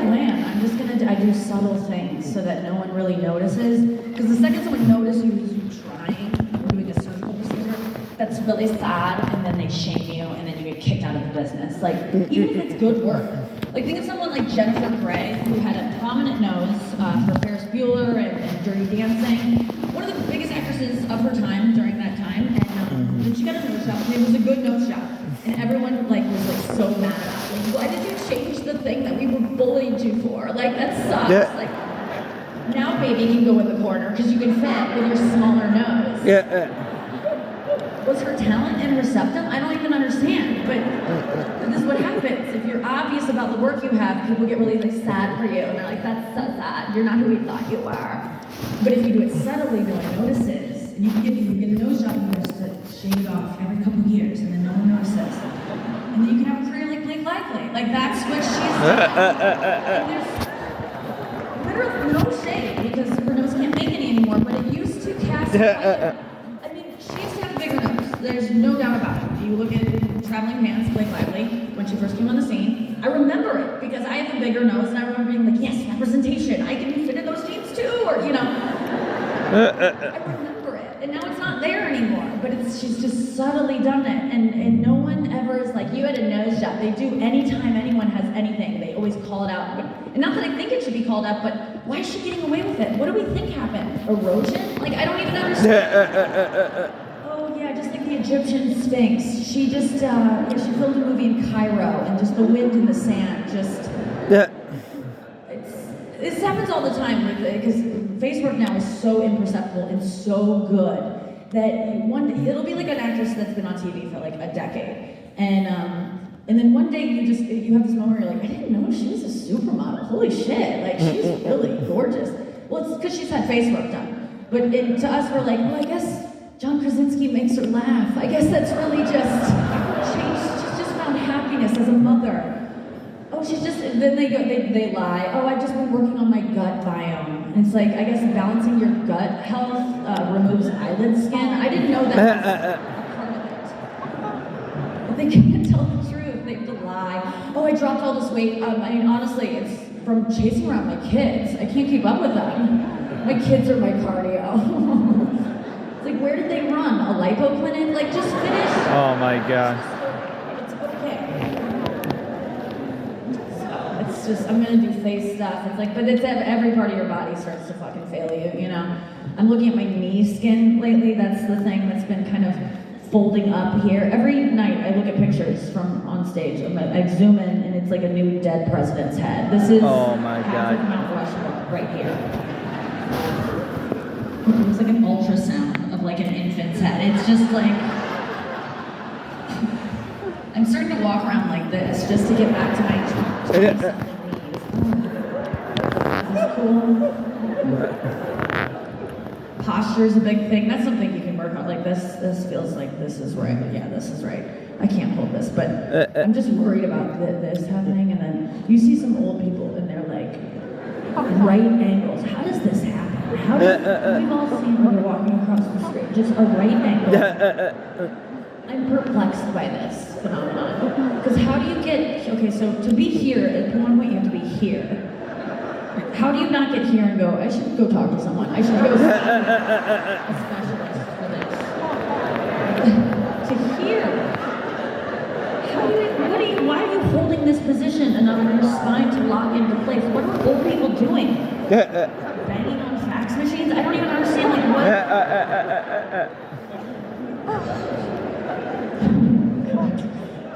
plan. I do subtle things so that no one really notices. Because the second someone notices you trying, doing a surgical procedure, that's really sad, and then they shame you, and then you get kicked out of the business. Like, even if it's good work. Like, think of someone like Jennifer Grey, who had a prominent nose for Ferris Bueller and Dirty Dancing. One of the biggest actresses of her time during that time, and then she got a nose job, and it was a good nose job. And everyone was so mad at her. Like, why did you change the thing that we were bullied you for? Like, that sucks. Yeah. Like, now baby can go in the corner because you can fit with your smaller nose. Yeah. Was her talent in her septum? I don't even understand. But this is what happens. If you're obvious about the work you have, people get really sad for you. And they're like, that's so sad. You're not who we thought you were. But if you do it subtly, no one notices. And you can get a nose job and you have to shave it off every couple of years, and then no one notices. And then you can have a career like Blake Lively. Like, that's what she's doing. And there's literally no shade because her nose can't make any anymore, but it used to cast I mean, she used to have a bigger nose. There's no doubt about it. You look at Traveling Pants, Blake Lively, when she first came on the scene. I remember it because I have a bigger nose, and I remember being like, yes, representation. I can fit in those jeans too, or, you know. I remember it, and now it's not there anymore, but she's just subtly done it, and no one ever is like, you had a nose job. They do anytime anyone has anything, they always call it out. And not that I think it should be called out, but why is she getting away with it? What do we think happened? Erosion? Like, I don't even understand. Oh yeah, just like the Egyptian Sphinx. She just, she filmed a movie in Cairo, and just the wind in the sand, just... This happens all the time because face work now is so imperceptible and so good that it'll be like an actress that's been on TV for like a decade, and then one day you have this moment where you're like, I didn't know she was a supermodel. Holy shit, like she's really gorgeous. Well, it's because she's had face work done, but to us we're like, well, I guess John Krasinski makes her laugh. I guess that's really just changed. She's just found happiness as a mother. Oh, she's just, then they lie. Oh, I've just been working on my gut biome. And it's like, I guess balancing your gut health removes eyelid skin. I didn't know that was a part of it. But they can't tell the truth. They have to lie. Oh, I dropped all this weight. I mean, honestly, it's from chasing around my kids. I can't keep up with them. My kids are my cardio. It's like, where did they run? A lipo clinic? Like, just finish. Oh my God. It's okay. It's just, I'm gonna do face stuff. It's like, but it's every part of your body starts to fucking fail you, you know? I'm looking at my knee skin lately. That's the thing that's been kind of folding up here. Every night I look at pictures from on stage. I zoom in and it's like a new dead president's head. This is oh my half God. of Mount Rushmore right here. It looks like an ultrasound of like an infant's head. It's just like, I'm starting to walk around like this just to get back to my 20-something knees. This is cool. Posture is a big thing. That's something you can work on. Like this feels like this is right. Yeah, this is right. I can't hold this, but I'm just worried about this happening. And then you see some old people and they're like, right angles. How does this happen? How does, we've all seen when you're walking across the street, just a right angle. I'm perplexed by this phenomenon. Because how do you get, okay, so to be here, at one point you have to be here. How do you not get here and go, I should go talk to someone. I should go see a specialist for this. To here. Why are you holding this position enough for your spine to lock into place? What are old people doing? Banging on fax machines? I don't even understand, like, what?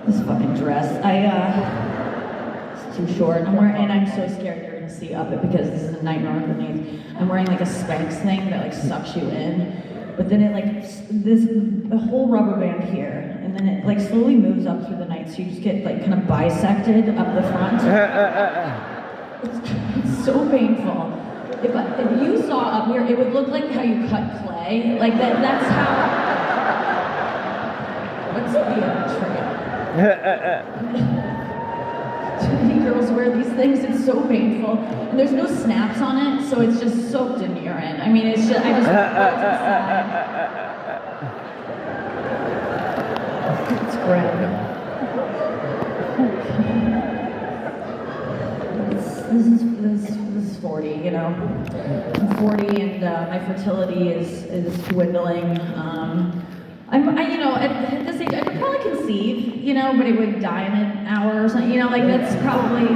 This fucking dress. It's too short. I'm so scared you're gonna see up it because this is a nightmare underneath. I'm wearing like a Spanx thing that like sucks you in. But then it like, a whole rubber band here, and then it like slowly moves up through the night, so you just get like kind of bisected up the front. It's so painful. If you saw up here, it would look like how you cut clay. Like that's how, let's be a trail. Too many girls wear these things, it's so painful. And there's no snaps on it, so it's just soaked in urine. I mean, it's just, I just it's great. this is 40, you know. I'm 40 and my fertility is dwindling. You know, at this age, I could probably conceive, you know, but it would die in an hour or something, you know, like that's probably,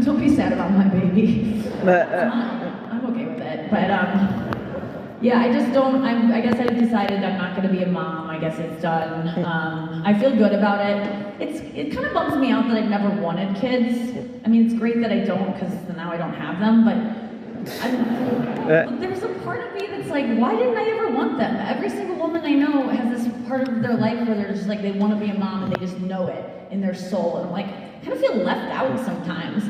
don't be sad about my baby. I'm okay with it, but yeah, I just don't, I guess I've decided I'm not gonna be a mom. I guess it's done. I feel good about it. It kind of bums me out that I've never wanted kids. I mean, it's great that I don't, because now I don't have them, but there's a part of me that's like, why didn't I ever want them? Every single woman I know has this part of their life where they're just like, they want to be a mom and they just know it in their soul. And I'm like, I kind of feel left out sometimes.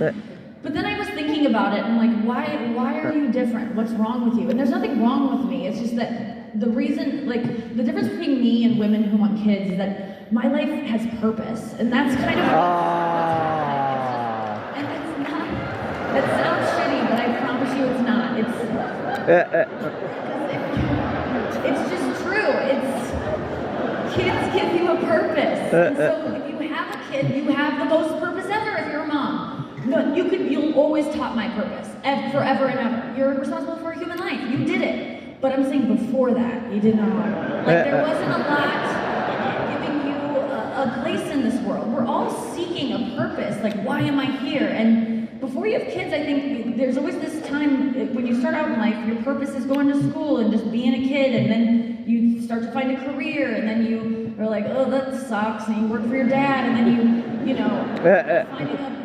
But then I was thinking about it and I'm like, why are you different? What's wrong with you? And there's nothing wrong with me. It's just that the reason, like, the difference between me and women who want kids is that my life has purpose. And that's kind of and it's not, that sounds shitty, but I promise you it's not. It's just true. Kids give you a purpose. And so if you have a kid, you have the most purpose ever if you're a mom. No, you'll always top my purpose, forever and ever. You're responsible for a human life. You did it. But I'm saying before that, you did not. Like, there wasn't a lot giving you a place in this world. We're all seeking a purpose. Like, why am I here? And before you have kids, I think there's always this time when you start out in life, your purpose is going to school and just being a kid, and then you start to find a career, and then you are like, oh, that sucks, and you work for your dad, and then you know, finding a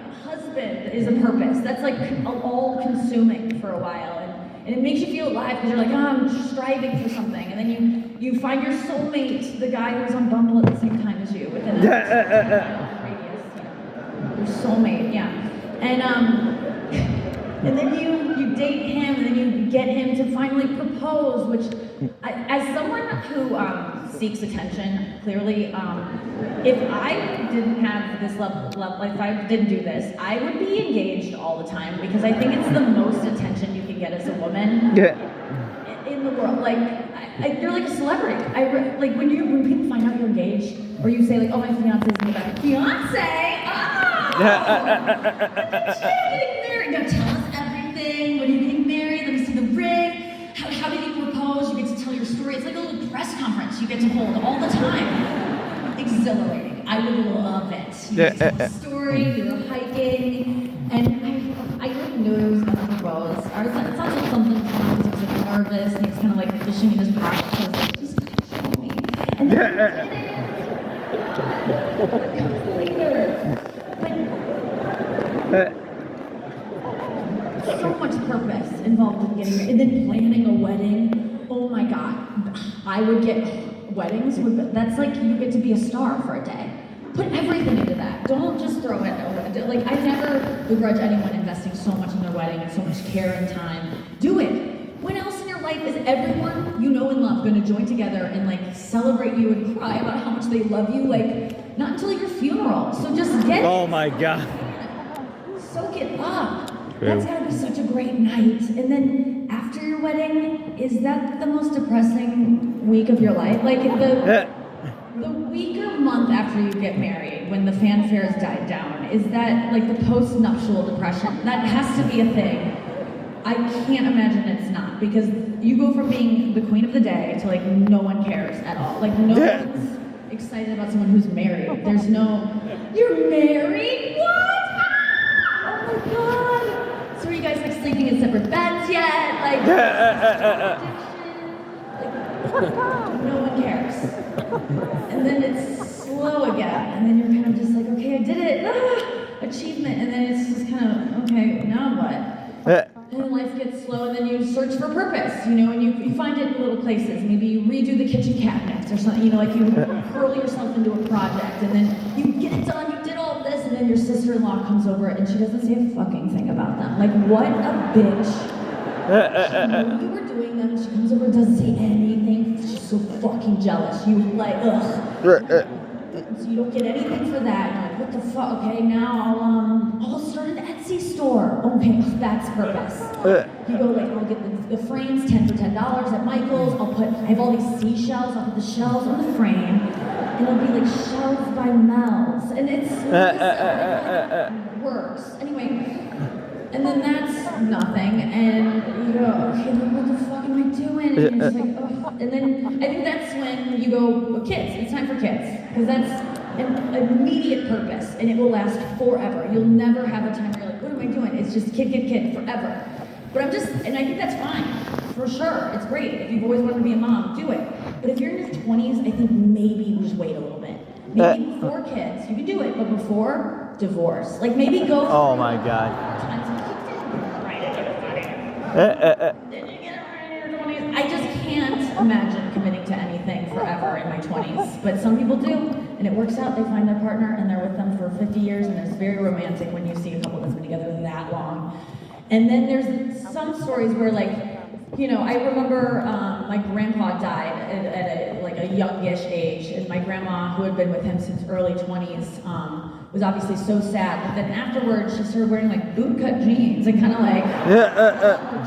is a purpose. That's like all-consuming for a while, and it makes you feel alive because you're like, oh, I'm striving for something, and then you find your soulmate, the guy who's on Bumble at the same time as you, within a radius, your soulmate, yeah, and then you date him, and then you get him to finally propose, which, as someone who seeks attention, clearly, if I didn't have this love, like if I didn't do this, I would be engaged all the time because I think it's the most attention you can get as a woman in the world. Like, you're like a celebrity. Like when people find out you're engaged, or you say like, oh, my fiance's engaged. Fiance? Oh! Getting married. Now tell us everything. When are you getting married? Let me see the ring. How did you propose? You get to tell your story. It's like a little press conference you get to hold all the time. Exhilarating. I would love it. You get to tell a story, you're hiking, and I didn't know it was going to propose. It sounds like something fun. He was like nervous, and he was kind of like fishing in his pocket. So I was like, just show me. And then later. But so much purpose involved in getting married. And then planning a wedding. Oh my God. I would get weddings. That's like you get to be a star for a day. Put everything into that. Don't just throw it away. Like, I never begrudge anyone investing so much in their wedding and so much care and time. Do it. When else in your life is everyone you know and love going to join together and like celebrate you and cry about how much they love you? Like, not until your funeral. So just get Oh my God. Soak it up. That's gotta be such a great night. And then after your wedding, is that the most depressing week of your life? Like the week or month after you get married, when the fanfare has died down, is that like the post-nuptial depression? That has to be a thing. I can't imagine it's not, because you go from being the queen of the day to like no one cares at all. Like no one's excited about someone who's married. There's no, you're married? What? Ah! Oh my God. So are you guys like sleeping in separate beds yet? Like, no one cares. And then it's slow again. And then you're kind of just like, okay, I did it. Ah! Achievement. And then it's just kind of, okay, now what? And then life gets slow, and then you search for purpose, you know, and you find it in little places. Maybe you redo the kitchen cabinets or something, you know, like you hurl yourself into a project, and then you get it done, you did all of this, and then your sister-in-law comes over, and she doesn't say a fucking thing about them. Like, what a bitch. She knew you were doing them, she comes over and doesn't say anything. She's so fucking jealous. You like, ugh. So you don't get anything for that. You're like, what the fuck? Okay, now I'll start an Etsy store. Okay, that's purpose. You go like, I'll get the frames, 10 for $10 at Michael's. I have all these seashells. I'll put the shells on the frame, and it'll be like shells by Mel's, and it's works. Anyway, And then that's nothing, and you go, okay, then what the fuck am I doing? And you're just like, oh. And then I think that's when you go, kids, it's time for kids. Because that's an immediate purpose, and it will last forever. You'll never have a time where you're like, what am I doing? It's just kid, forever. But and I think that's fine, for sure. It's great. If you've always wanted to be a mom, do it. But if you're in your 20s, I think maybe you just wait a little bit. Maybe before kids, you can do it, but before, divorce. Like maybe go. Oh my God. I just can't imagine committing to anything forever in my 20s, but some people do, and it works out. They find their partner, and they're with them for 50 years, and it's very romantic when you see a couple that's been together that long. And then there's some stories where, like, you know, I remember my grandpa died at a youngish age, and my grandma, who had been with him since early 20s, was obviously so sad. But then afterwards, she started wearing like bootcut jeans and kind of like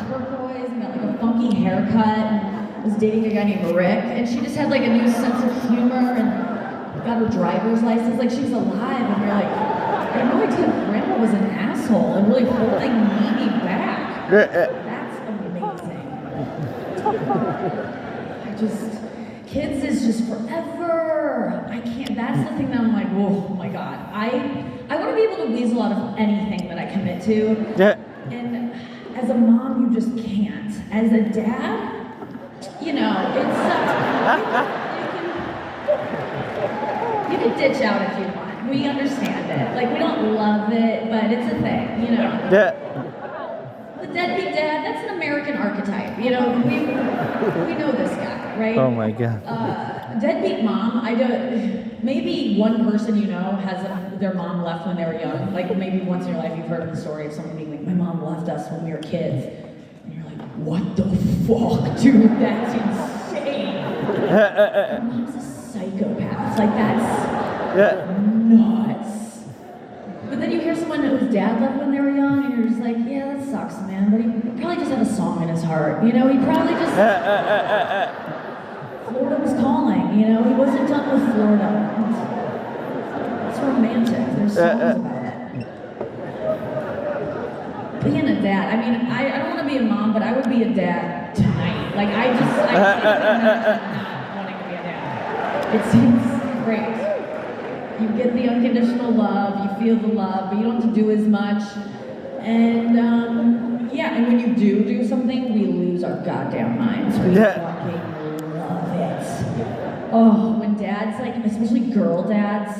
turquoise and got like a funky haircut, and was dating a guy named Rick. And she just had like a new sense of humor and got her driver's license. Like she was alive, and you're like, I had no idea Grandma was an asshole and really holding me back. That's amazing. Kids is just forever. I can't, that's the thing that I'm like, oh my God. I want to be able to weasel out of anything that I commit to. And as a mom, you just can't. As a dad, you know, you can ditch out if you want. We understand it. Like, we don't love it, but it's a thing, you know. The deadbeat dad, that's an American archetype. You know, we know this guy, right? Oh my God. Deadbeat mom, maybe one person you know has their mom left when they were young. Like maybe once in your life you've heard the story of someone being like, my mom left us when we were kids. And you're like, what the fuck, dude? That's insane. Your mom's a psychopath. Like that's nuts. But then you hear someone whose dad left when they were young, and you're just like, yeah, that sucks, man. But he probably just had a song in his heart. You know, he probably just... Florida was calling, you know? He wasn't done with Florida. It's romantic. There's songs about it. Being a dad, I mean, I don't want to be a mom, but I would be a dad tonight. Like, I can't imagine not wanting to be a dad. It seems great. You get the unconditional love, you feel the love, but you don't have to do as much. And and when you do something, we lose our goddamn minds. We fucking love it. Oh, when dads, like, especially girl dads,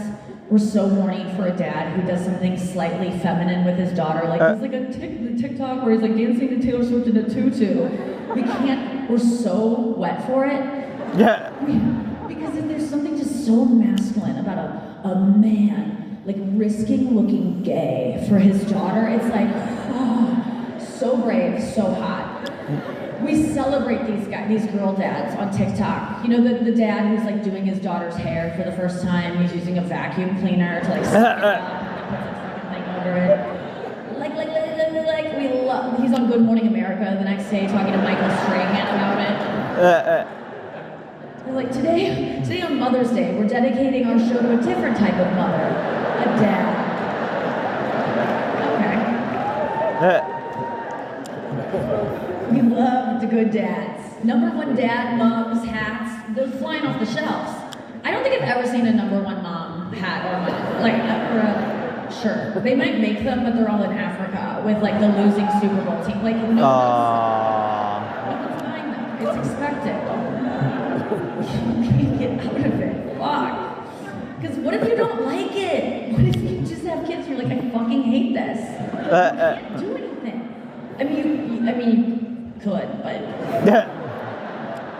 we're so horny for a dad who does something slightly feminine with his daughter. Like, there's like a TikTok where he's like dancing to Taylor Swift in a tutu. We're so wet for it. Yeah. Because there's something just so masculine about a man, like, risking looking gay for his daughter. It's like, oh, so brave, so hot. We celebrate these girl dads on TikTok. You know, the dad who's like doing his daughter's hair for the first time. He's using a vacuum cleaner to like suck it up and he puts a fucking thing over it. Like we love. He's on Good Morning America the next day talking to Michael Strahan about it. We're like, today on Mother's Day, we're dedicating our show to a different type of mother, a dad. Okay. We love the good dads. #1 dad mugs, hats, they're flying off the shelves. I don't think I've ever seen a #1 mom hat or a shirt. They might make them, but they're all in Africa with like the losing Super Bowl team. Like no one's buying them. It's expected. You can't get out of it. Fuck. Because what if you don't like it? What if you just have kids and you're like, I fucking hate this? You can't do anything. I mean, you could, but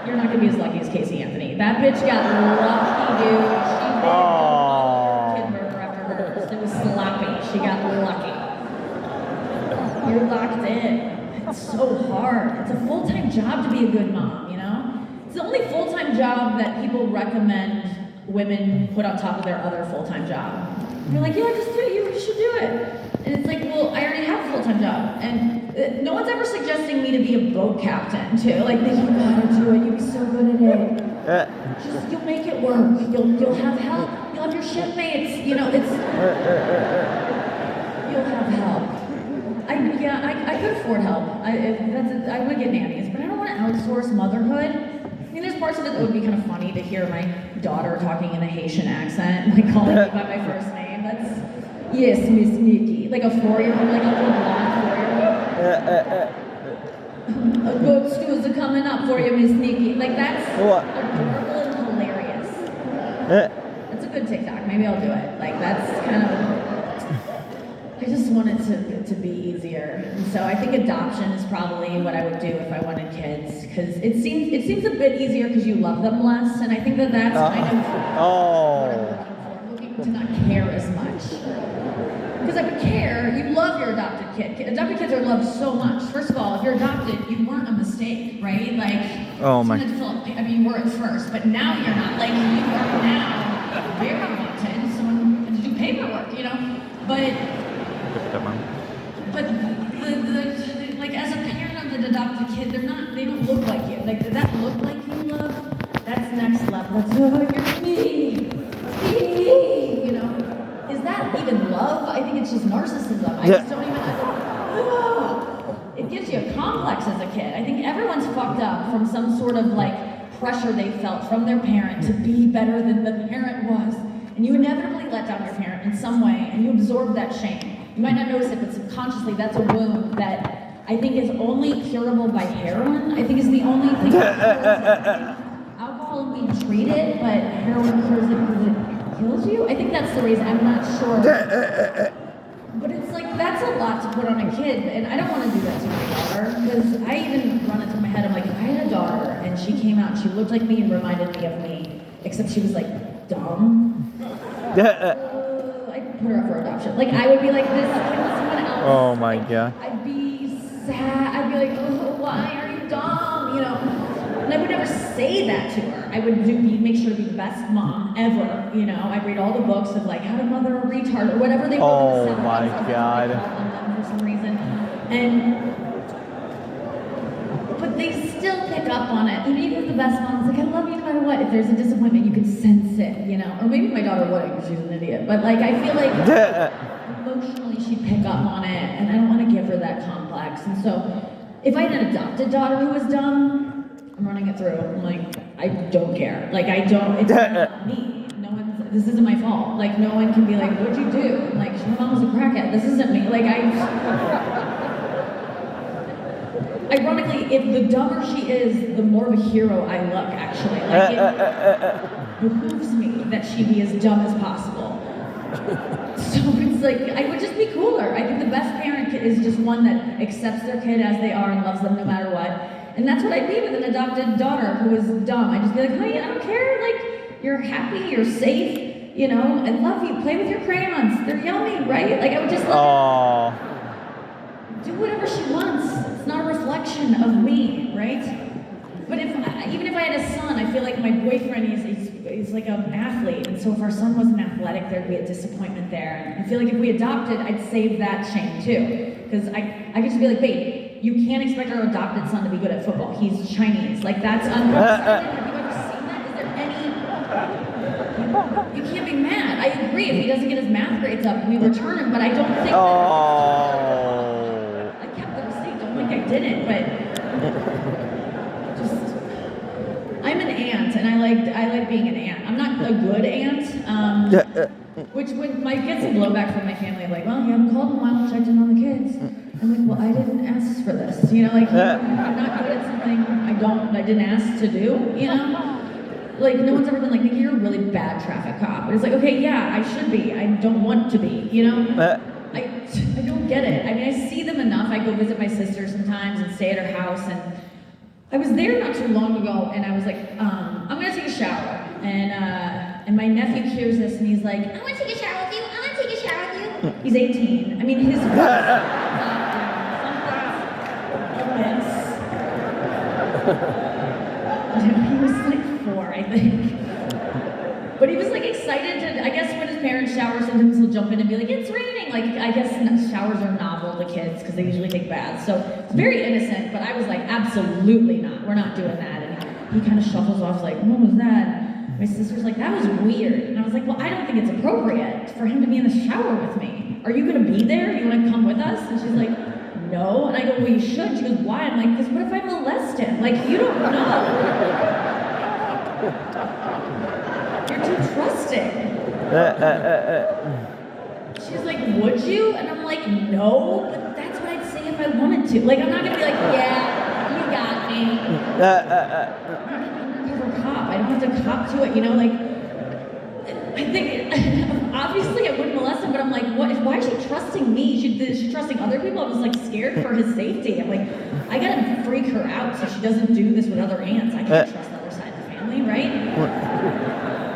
you're not gonna be as lucky as Casey Anthony. That bitch got lucky, dude. She did kid murder after hers. It was sloppy. She got lucky. You're locked in. It's so hard. It's a full-time job to be a good mom, you know? It's the only full-time job that people recommend women put on top of their other full-time job. You're like, yeah, just do it. You should do it. And it's like, well, I already have a full-time job. And no one's ever suggesting me to be a boat captain, too. Like, you gotta do it. You'll be so good at it. Just, you'll make it work. You'll have help. You'll have your shipmates. You know, you'll have help. afford help. I would get nannies, but I don't want to outsource motherhood. I mean, there's parts of it that would be kind of funny to hear my daughter talking in a Haitian accent, like calling me by my first name. That's, yes, Miss Nikki. Like a 4-year-old, like a little blonde 4-year-old. A good stews are coming up for you, Miss Nikki. Like, that's adorable and hilarious. That's a good TikTok. Maybe I'll do it. Like, that's kind of... I just want it to be easier. And so I think adoption is probably what I would do if I wanted kids, because it seems a bit easier because you love them less, and I think that's kind of what I'm looking for, to not care as much. Because I would care, you love your adopted kid. Adopted kids are loved so much. First of all, if you're adopted, you weren't a mistake, right? Like, you were at first, but now you're not. Like, you are now very wanted. Someone had to do paperwork, you know? But like as a parent of an adopted kid, they don't look like you. Like, does that look like you love? That's next level. That's, oh, you're me, you know? Is that even love? I think it's just narcissism. I just don't even, it gives you a complex as a kid. I think everyone's fucked up from some sort of like pressure they felt from their parent to be better than the parent was. And you inevitably let down your parent in some way, and you absorb that shame. You might not notice it, but subconsciously that's a wound that I think is only curable by heroin. I think is the only thing that cures it. Alcohol we treat it, but heroin cures it because it kills you. I think that's the reason. I'm not sure. But it's like, that's a lot to put on a kid, and I don't want to do that to my daughter, because I even run it through my head. I'm like, if I had a daughter and she came out, she looked like me and reminded me of me, except she was like dumb. I'd put her up for adoption. Like, I would be like, this kid was someone else. Oh my God. I'd be sad. I'd be like, oh, why are you dumb? You know? And I would never say that to her. I would make sure to be the best mom ever. You know, I'd read all the books of like how to mother a retard or whatever they wrote. Oh my God. For some reason. But they still pick up on it. Even if it's the best mom's like, I love you no matter what. If there's a disappointment, you can sense it, you know? Or maybe my daughter wouldn't because she's an idiot. But like, I feel like emotionally she'd pick up on it, and I don't want to give her that complex. And so if I had an adopted daughter who was dumb, I'm running it through. I'm like, I don't care. Like, it's not me. This isn't my fault. Like, no one can be like, what'd you do? I'm like, my mom was a crackhead. This isn't me. Like, ironically, if the dumber she is, the more of a hero I look, actually. Like, it behooves me that she be as dumb as possible. So it's like, I would just be cooler. I think the best parent is just one that accepts their kid as they are and loves them no matter what. And that's what I'd be with an adopted daughter who is dumb. I'd just be like, honey, I don't care. Like, you're happy, you're safe, you know, I love you. Play with your crayons. They're yummy, right? Like, I would just let her do whatever she wants. It's not a reflection of me, right? But even if I had a son, I feel like my boyfriend is like an athlete, and so if our son wasn't athletic, there'd be a disappointment there. And I feel like if we adopted, I'd save that shame too, because I could just be like, babe, you can't expect our adopted son to be good at football. He's Chinese. Like, that's unprecedented. Have you ever seen that? Is there any... You can't be mad. I agree. If he doesn't get his math grades up, we return him, but I don't think that... I kept the receipt. Don't think I didn't, but... I'm an aunt, and I like being an aunt. I'm not a good aunt. Which would might get some blowback from my family, like, well, you haven't called in a while, checked in on the kids. I'm like, well, I didn't ask for this, you know, like, I'm not good at something I didn't ask to do, you know? Like, no one's ever been like, Nikki, you're a really bad traffic cop. But it's like, okay, yeah, I should be. I don't want to be, you know? I don't get it. I mean, I see them enough. I go visit my sister sometimes and stay at her house, and I was there not too long ago, and I was like, I'm gonna take a shower. And my nephew hears this, and he's like, I wanna take a shower with you, I wanna take a shower with you. He's 18. I mean, his he was like 4, I think. But he was like excited to, I guess when his parents shower, sometimes he'll jump in and be like, it's raining. Like, I guess showers are novel to kids because they usually take baths. So it's very innocent, but I was like, absolutely not. We're not doing that. And he kind of shuffles off like, what was that? My sister's like, that was weird. And I was like, well, I don't think it's appropriate for him to be in the shower with me. Are you gonna be there? You wanna come with us? And she's like, no. And I go, well, you should. She goes, why? I'm like, because what if I molest him? Like, you don't know. You're too trusting. She's like, would you? And I'm like, no, but that's what I'd say if I wanted to. Like, I'm not gonna be like, yeah, you got me. I'm not an undercover cop. I don't have to cop to it, you know, like, I think, obviously I wouldn't molest him, but I'm like, why is she trusting me? Is she trusting other people? I was like scared for his safety. I'm like, I gotta freak her out so she doesn't do this with other aunts. I can't trust the other side of the family, right?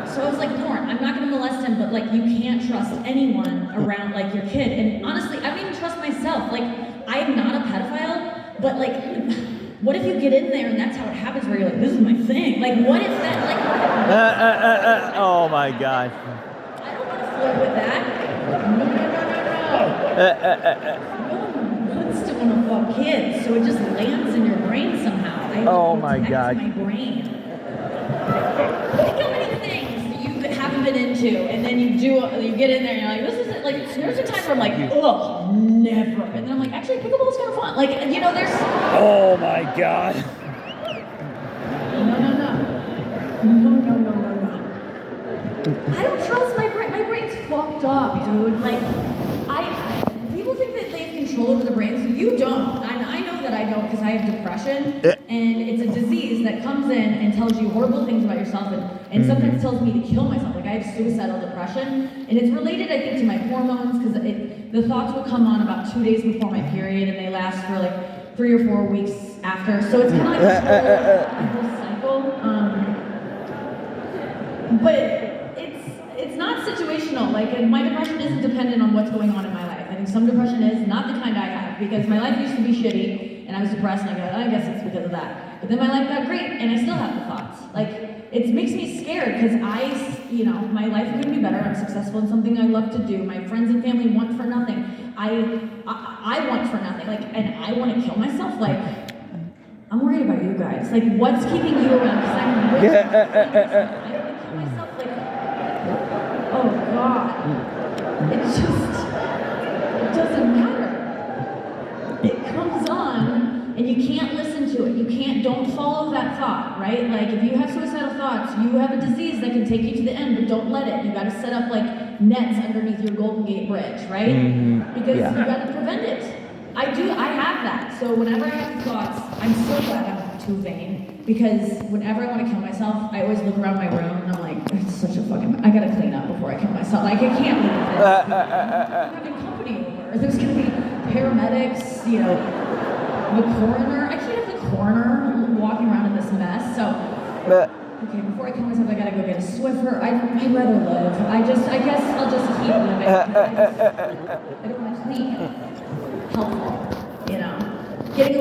So I was like, Lauren, I'm not gonna molest him, but like, you can't trust anyone around like your kid. And honestly, I don't even trust myself. Like, I am not a pedophile, but like, what if you get in there and that's how it happens where you're like, this is my thing? Like, what if that, like... Oh my God. I don't want to flirt with that. No. No one wants to want to fuck kids, so it just lands in your brain somehow. Oh my God. My brain. Think how many things you haven't been into, and then you get in there and you're like, this isn't, like, there's a time where I'm like, ugh, never. And then I'm like, actually, pickleball's kind of fun. Like, you know, there's... Oh my God. No. I don't trust my brain. My brain's fucked up, dude. Like, people think that they have control over the brain, so you don't. And I know that I don't because I have depression, and it's a disease that comes in and tells you horrible things about yourself, and sometimes tells me to kill myself. Like, I have suicidal depression, and it's related, I think, to my hormones, because the thoughts will come on about 2 days before my period, and they last for like 3 or 4 weeks after. So it's kind of like a whole cycle. But it's not situational. Like, my depression isn't dependent on what's going on in my life. I think some depression is not the kind I have, because my life used to be shitty, and I was depressed, and I guess it's because of that. But then my life got great, and I still have the thoughts. Like, it makes me scared, because my life couldn't be better. I'm successful in something I love to do. My friends and family want for nothing. I want for nothing. Like, and I want to kill myself. Like, I'm worried about you guys. Like, what's keeping you around? Because I'm rich. I want to kill myself. Like, oh God. It doesn't matter. It comes on, and you can't listen to it. Don't follow that thought, right? Like, if you have suicidal thoughts, you have a disease that can take you to the end, but don't let it. You gotta set up like nets underneath your Golden Gate Bridge, right? Because you gotta prevent it. I have that. So whenever I have thoughts, I'm so glad I'm not too vain, because whenever I want to kill myself, I always look around my room and I'm like, it's such a fucking, I gotta clean up before I kill myself. Like, I can't leave this. I'm having company over. There's gonna be paramedics, you know, the coroner. I can't have the coroner walking around in this mess. So, okay, before I kill myself, I gotta go get a Swiffer. I'd rather live. I guess I'll just keep living. I don't want to clean. Helpful, you know. Getting